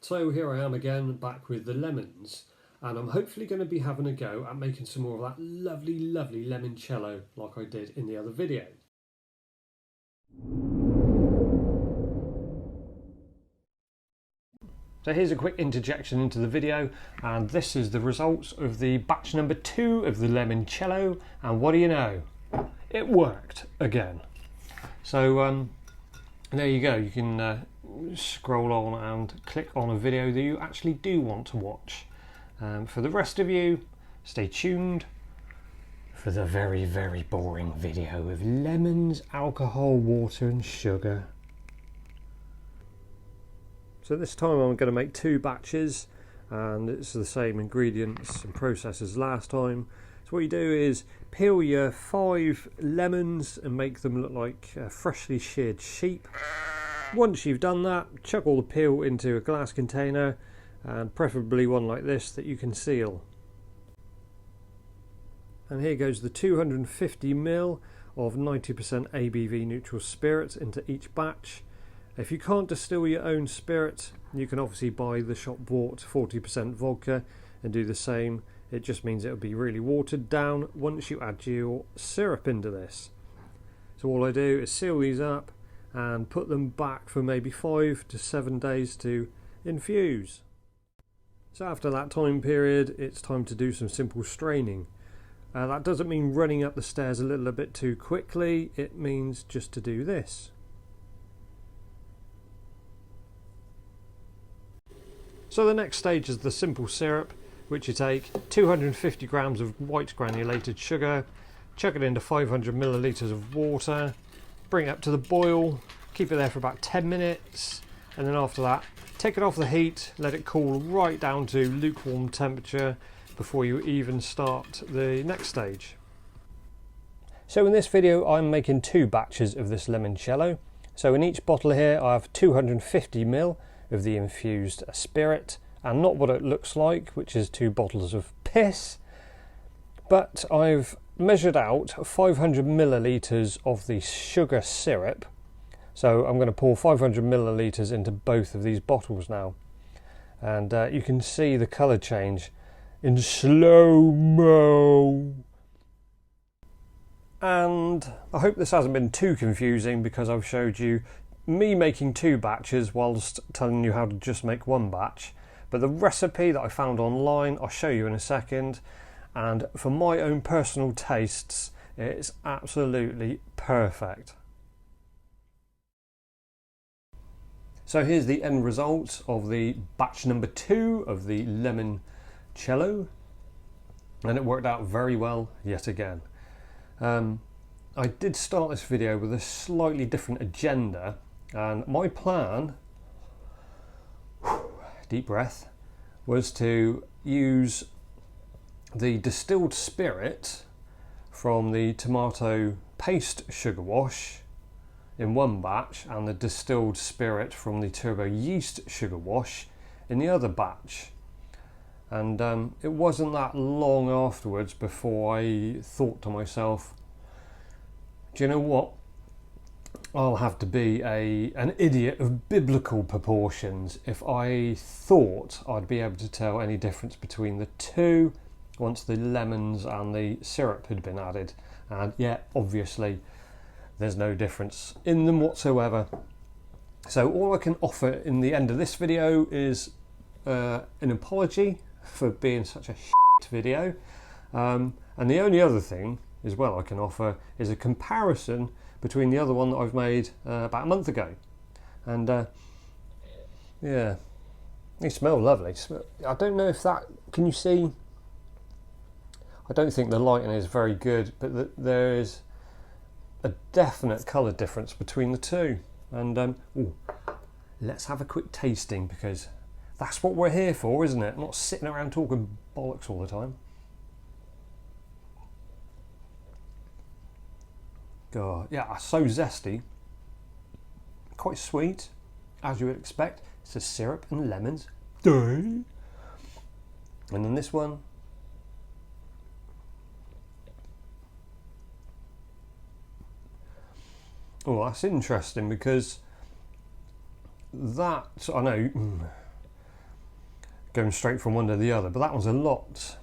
So here I am again, back with the lemons, and I'm hopefully going to be having a go at making some more of that lovely limoncello like I did in the other video. So here's a quick interjection into the video, and this is the results of the batch number 2 of the limoncello, and what do you know? It worked again. So there you go, you can scroll on and click on a video that you actually do want to watch. For the rest of you, stay tuned for the very boring video of lemons, alcohol, water and sugar. So this time I'm going to make 2 batches, and it's the same ingredients and process as last time. So what you do is peel your 5 lemons and make them look like freshly sheared sheep. Once you've done that, chuck all the peel into a glass container, and preferably one like this that you can seal. And here goes the 250 ml of 90% ABV neutral spirits into each batch. If you can't distill your own spirit, you can obviously buy the shop bought 40% vodka and do the same. It just means it'll be really watered down once you add your syrup into this. So all I do is seal these up and put them back for maybe 5 to 7 days to infuse. So after that time period, it's time to do some simple straining. That doesn't mean running up the stairs a little bit too quickly, it means just to do this. So the next stage is the simple syrup, which you take 250 grams of white granulated sugar, chuck it into 500 millilitres of water, bring it up to the boil, keep it there for about 10 minutes, and then after that take it off the heat, let it cool right down to lukewarm temperature before you even start the next stage. So in this video I'm making 2 batches of this limoncello. So in each bottle here I have 250 ml of the infused spirit, and not what it looks like, which is 2 bottles of piss, but I've measured out 500 millilitres of the sugar syrup. So I'm going to pour 500 millilitres into both of these bottles now, and you can see the colour change in slow-mo. And I hope this hasn't been too confusing, because I've showed you me making 2 batches whilst telling you how to just make 1 batch. But the recipe that I found online I'll show you in a second, and for my own personal tastes it's absolutely perfect. So here's the end result of the batch number 2 of the limoncello, and it worked out very well yet again. I did start this video with a slightly different agenda, and my plan, deep breath, was to use the distilled spirit from the tomato paste sugar wash in one batch and the distilled spirit from the turbo yeast sugar wash in the other batch. And it wasn't that long afterwards before I thought to myself, do you know what? I'll have to be an idiot of biblical proportions if I thought I'd be able to tell any difference between the 2 once the lemons and the syrup had been added. And yeah, obviously there's no difference in them whatsoever. So all I can offer in the end of this video is an apology for being such a shit video. And the only other thing as well I can offer is a comparison between the other one that I've made about a month ago. And yeah, they smell lovely. I don't know if that, can you see? I don't think the lighting is very good, but there is a definite colour difference between the 2. And ooh, let's have a quick tasting, because that's what we're here for, isn't it? Not sitting around talking bollocks all the time. God, yeah, so zesty, quite sweet, as you would expect. It's a syrup and lemons. And then this one, oh, that's interesting, because that, I know going straight from one to the other. But that one's a lot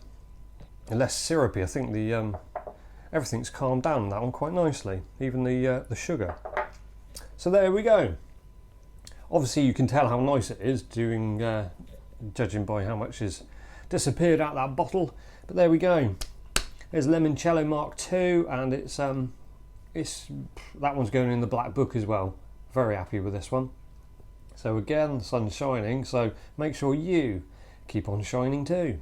less syrupy. I think the everything's calmed down on that one quite nicely, even the sugar. So there we go. Obviously you can tell how nice it is doing, judging by how much has disappeared out that bottle. But there we go. There's Limoncello Mark II, and it's that one's going in the black book as well. Very happy with this one. So again, the sun's shining, so make sure you keep on shining too.